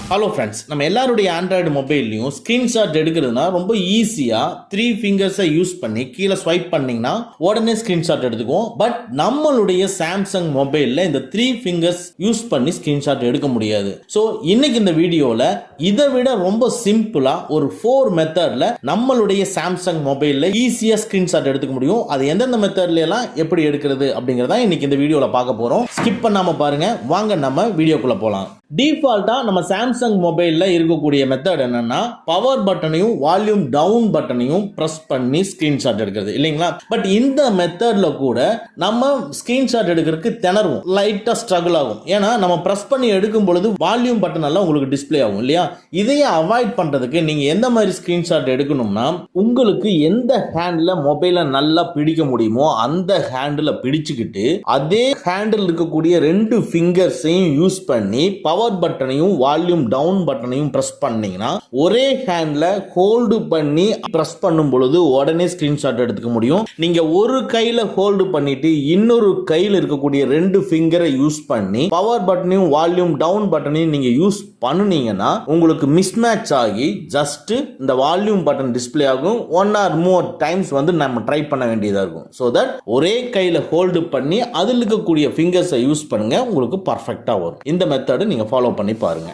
Hello friends, நம்ம எல்லாருடைய Android மொபைல்லையும் screenshot எடுக்கிறதுனா ரொம்ப ஈஸியாக 3 ஃபிங்கர்ஸை யூஸ் பண்ணி கீழே ஸ்வைப் பண்ணிங்கன்னா உடனே ஸ்க்ரீன்ஷாட் எடுத்துக்குவோம். பட் நம்மளுடைய சாம்சங் மொபைலில் இந்த 3 ஃபிங்கர்ஸ் யூஸ் பண்ணி ஸ்க்ரீன்ஷாட் எடுக்க முடியாது. ஸோ இன்னைக்கு இந்த வீடியோவில் இதை விட ரொம்ப சிம்பிளாக ஒரு 4 மெத்தடில் நம்மளுடைய சாம்சங் மொபைலில் ஈஸியாக ஸ்க்ரீன்ஷாட் எடுத்துக்க முடியும். அது எந்தெந்த மெத்தட்லாம் எப்படி எடுக்கிறது அப்படிங்கிறத இன்னைக்கு இந்த வீடியோவில் பார்க்க போகிறோம். ஸ்கிப் பண்ணாமல் பாருங்க. வாங்க நம்ம வீடியோக்குள்ளே போகலாம். டிஃபால்ட்டா நம்ம சாம்சங் மொபைல்ல இருக்கக்கூடிய மெத்தட் என்னன்னா பவர் பட்டனையும் வால்யூம் டவுன் பட்டனையும் பிரஸ் பண்ணி ஸ்கிரீன்ஷாட் எடுக்கிறது இல்லைங்களா. பட் இந்த மெத்தட்ல கூட நம்ம ஸ்கிரீன்ஷாட் எடுக்கிறதுக்கு திணறுவோம், லைட்டா ஸ்ட்ரகிள் ஆகும். ஏன்னா நம்ம பிரஸ் பண்ணி எடுக்கும் பொழுது வால்யூம் பட்டன் எல்லாம் உங்களுக்கு டிஸ்பிளே ஆகும் இல்லையா. இதையே அவாய்ட் பண்றதுக்கு நீங்க எந்த மாதிரி ஸ்கிரீன்ஷாட் எடுக்கணும்னா, உங்களுக்கு எந்த ஹேண்ட்ல மொபைலை நல்லா பிடிக்க முடியுமோ அந்த ஹேண்டில் பிடிச்சுக்கிட்டு அதே ஹேண்டில் இருக்கக்கூடிய 2 ஃபிங்கர்ஸையும் யூஸ் பண்ணி பவர் பட்டனையும் வால்யூம் டவுன் பட்டனையும் பிரஸ் பண்ணீங்கன்னா ஒரே ஹேண்ட்ல ஹோல்டு பண்ணி பிரஸ் பண்ணும் பொழுது உடனே ஸ்கிரீன்ஷாட் எடுத்துக்க முடியும். நீங்க ஒரு கையில ஹோல்டு பண்ணிட்டு இன்னொரு கையில் இருக்கக்கூடிய 2 ஃபிங்கரை யூஸ் பண்ணி பவர் பட்டனையும் வால்யூம் டவுன் பட்டனையும் நீங்க யூஸ் பண்ணுனீங்கன்னா உங்களுக்கு மிஸ்மேட்ச் ஆகி ஜஸ்ட் இந்த வால்யூம் பட்டன் டிஸ்பிளே ஆகும். 1 or more டைம்ஸ் நம்ம ட்ரை பண்ண வேண்டியதா இருக்கும். ஸோ தட் ஒரே கையில ஹோல்டு பண்ணி அதில் இருக்கக்கூடிய ஃபிங்கர்ஸை யூஸ் பண்ணுங்க, உங்களுக்கு பர்ஃபெக்டா வரும். இந்த மெத்தட் நீங்க ஃபாலோ பண்ணி பாருங்க.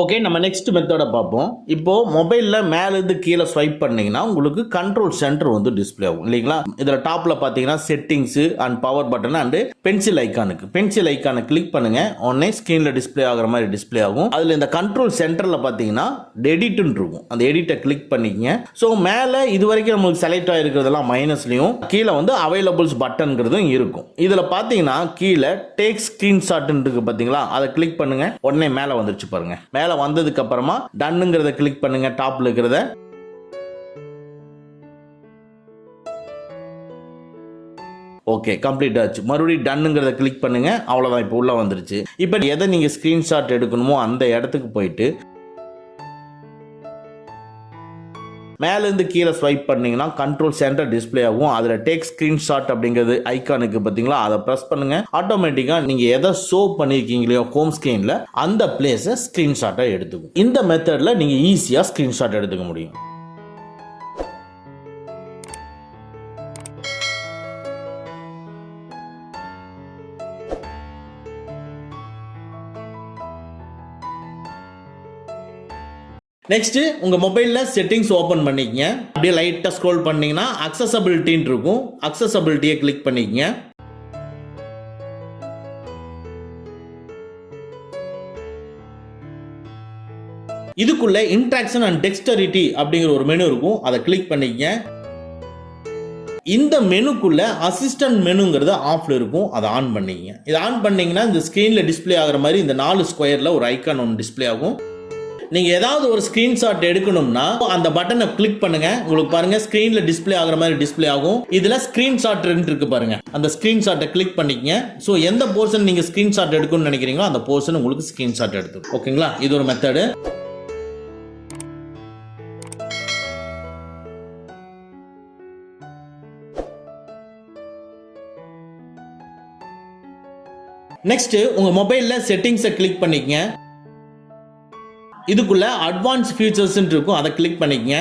ஓகே, நம்ம நெக்ஸ்ட் மெத்தட பார்ப்போம். இப்போ மொபைல்ல மேல இருந்து கீழே ஸ்வைப் பண்ணீங்கன்னா உங்களுக்கு கண்ட்ரோல் சென்டர் டிஸ்பிளே ஆகும் இல்லைங்களா. இதுல டாப்ல பாத்தீங்கன்னா settings and power button and pencil ஐக்கானை கிளிக் பண்ணுங்க. உடனே ஸ்கிரீன்ல டிஸ்பிளே ஆகிற மாதிரி டிஸ்பிளே ஆகும். அதுல இந்த கண்ட்ரோல் சென்டர்ல பாத்தீங்கன்னா எடிட்னு இருக்கும், அந்த எடிட்டை கிளிக் பண்ணிக்கங்க. ஸோ மேல இது வரைக்கும் நமக்கு செலக்ட் ஆகிருக்கிறதெல்லாம் மைனஸ்லயும் கீழே அவைலபிள்ஸ் பட்டன்கிறதும் இருக்கும். இதுல பாத்தீங்கன்னா கீழே டேக் ஸ்கிரீன்ஷாட் இருக்கு பாத்தீங்களா, அதை கிளிக் பண்ணுங்க. உடனே மேல வந்துருச்சு பாருங்க. மேல வந்ததுக்கு அப்புறமா டன்னுங்கிறத கிளிக் பண்ணுங்க. டாப்ல இருக்கிறத ஓகே கம்ப்ளீட் ஆச்சு. மறுபடியும் டன்னுங்கிறத கிளிக் பண்ணுங்க. அவ்வளவுதான், இப்போ உள்ள வந்துருச்சு. இப்போ எதை நீங்க ஸ்கிரீன்ஷாட் எடுக்கணுமோ அந்த இடத்துக்கு போயிட்டு மேல இருந்து கீழே ஸ்வைப் பண்ணீங்கன்னா கண்ட்ரோல் சென்டர் டிஸ்பிளே ஆகும். அதுல டேக் ஸ்கிரீன்ஷாட் அப்படிங்கிறது ஐகானுக்கு பாத்தீங்களா, அதை பிரஸ் பண்ணுங்க. ஆட்டோமேட்டிக்கா நீங்க எதை ஷோ பண்ணிருக்கீங்களோ ஹோம் ஸ்கிரீன்ல அந்த பிளேஸை ஸ்கிரீன்ஷாட்டை எடுத்துக்கும். இந்த மெத்தட்ல நீங்க ஈஸியா ஸ்கிரீன்ஷாட் எடுத்துக்க முடியும். நெக்ஸ்ட் உங்க மொபைல்ல செட்டிங்ஸ் ஓபன் பண்ணிக்கங்க. அப்படியே லைட்டா ஸ்க்ரோல் பண்ணீங்கன்னா அக்சஸபிலிட்டின்னு இருக்கும். அக்சஸபிலிட்டியை கிளிக் பண்ணிக்கங்க. இதுக்குள்ள இன்டராக்ஷன் அண்ட் டெக்ஸ்டரிட்டி அப்படிங்கிற ஒரு மெனு இருக்கும், அதை கிளிக் பண்ணிக்கங்க. இந்த மெனுக்குள்ள அசிஸ்டன்ட் மெனுங்கிறது ஆஃப்ல இருக்கும், அதை ஆன் பண்ணிக்கங்க. இதை ஆன் பண்ணீங்கன்னா இந்த ஸ்கிரீன்ல டிஸ்பிளே ஆகிற மாதிரி இந்த 4 ஸ்கொயர்ல ஒரு ஐகான் ஒன்று டிஸ்பிளே ஆகும். நீங்க ஏதாவது ஒரு ஸ்கிரீன்ஷாட் எடுக்கணும்னா அந்த பட்டனை கிளிக் பண்ணுங்க. உங்களுக்கு பாருங்க ஸ்கிரீன்ல டிஸ்பிளே ஆகிற மாதிரி டிஸ்பிளே ஆகும். இதுல ஸ்கிரீன்ஷாட் இருக்கு பாருங்க, அந்த ஸ்கிரீன்ஷாட்டை கிளிக் பண்ணிக்கங்க. ஸோ எந்த போர்ஷன் நீங்க ஸ்கிரீன்ஷாட் எடுக்கணும்னு நினைக்கிறீங்களோ அந்த போர்ஷன் உங்களுக்கு ஸ்கிரீன்ஷாட் எடுத்து. ஓகேங்களா, இது ஒரு மெத்தடு. நெக்ஸ்ட் உங்க மொபைல்ல செட்டிங்ஸை கிளிக் பண்ணிக்கங்க. இதுக்குள்ள அட்வான்ஸ் ஃபீச்சர்ஸ் இருக்கும், அதை கிளிக் பண்ணிக்கங்க.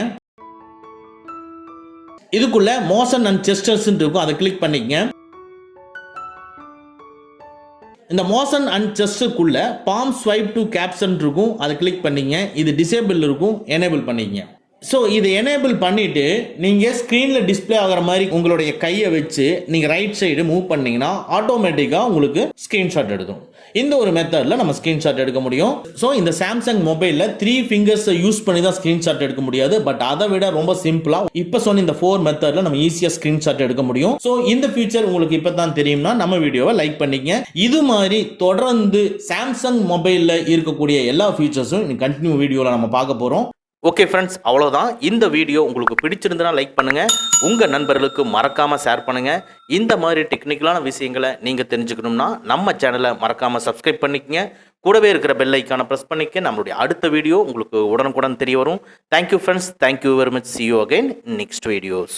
இதுக்குள்ள மோஷன் அண்ட் ஜெஸ்டர்ஸ் இருக்கும், அதை கிளிக் பண்ணிக்கங்க. இந்த மோஷன் அண்ட் ஜெஸ்டருக்குள்ள பாம் ஸ்வைப் டு கேப்ஷன் இருக்கும், அதை கிளிக் பண்ணிக்கங்க. இது டிசேபிள் இருக்கும், எனேபிள் பண்ணிக்கங்க. ஸோ இதை எனேபிள் பண்ணிட்டு நீங்க ஸ்கிரீன்ல டிஸ்பிளே ஆகிற மாதிரி உங்களுடைய கையை வச்சு நீங்க ரைட் சைடு மூவ் பண்ணீங்கன்னா ஆட்டோமேட்டிக்கா உங்களுக்கு ஸ்கிரீன்ஷாட் எடுக்கும். இந்த ஒரு மெத்தட்ல நம்ம ஸ்கிரீன்ஷாட் எடுக்க முடியும். ஸோ இந்த சாம்சங் மொபைல்ல 3 ஃபிங்கர்ஸ் யூஸ் பண்ணி தான் ஸ்கிரீன்ஷாட் எடுக்க முடியாது. பட் அதை விட ரொம்ப சிம்பிளா இப்ப சொன்ன இந்த 4 மெத்தட்ல நம்ம ஈஸியா ஸ்கிரீன்ஷாட் எடுக்க முடியும். ஸோ இந்த ஃபியூச்சர் உங்களுக்கு இப்பதான் தெரியும்னா நம்ம வீடியோவை லைக் பண்ணிக்கங்க. இது மாதிரி தொடர்ந்து சாம்சங் மொபைல்ல இருக்கக்கூடிய எல்லா ஃபியூச்சர்ஸும் கண்டினியூ வீடியோல நம்ம பார்க்க போறோம். ஓகே ஃப்ரெண்ட்ஸ், அவ்வளோதான். இந்த வீடியோ உங்களுக்கு பிடிச்சிருந்தனா லைக் பண்ணுங்கள், உங்கள் நண்பர்களுக்கு மறக்காமல் ஷேர் பண்ணுங்கள். இந்த மாதிரி டெக்னிக்கலான விஷயங்களை நீங்கள் தெரிஞ்சுக்கணும்னா நம்ம சேனலை மறக்காமல் சப்ஸ்கிரைப் பண்ணிக்கங்க. கூடவே இருக்கிற பெல் ஐக்கானை ப்ரெஸ் பண்ணிக்க. நம்மளுடைய அடுத்த வீடியோ உங்களுக்கு உடனுக்குடன் தெரிய வரும். Thank you friends, thank you very much. see you again next videos.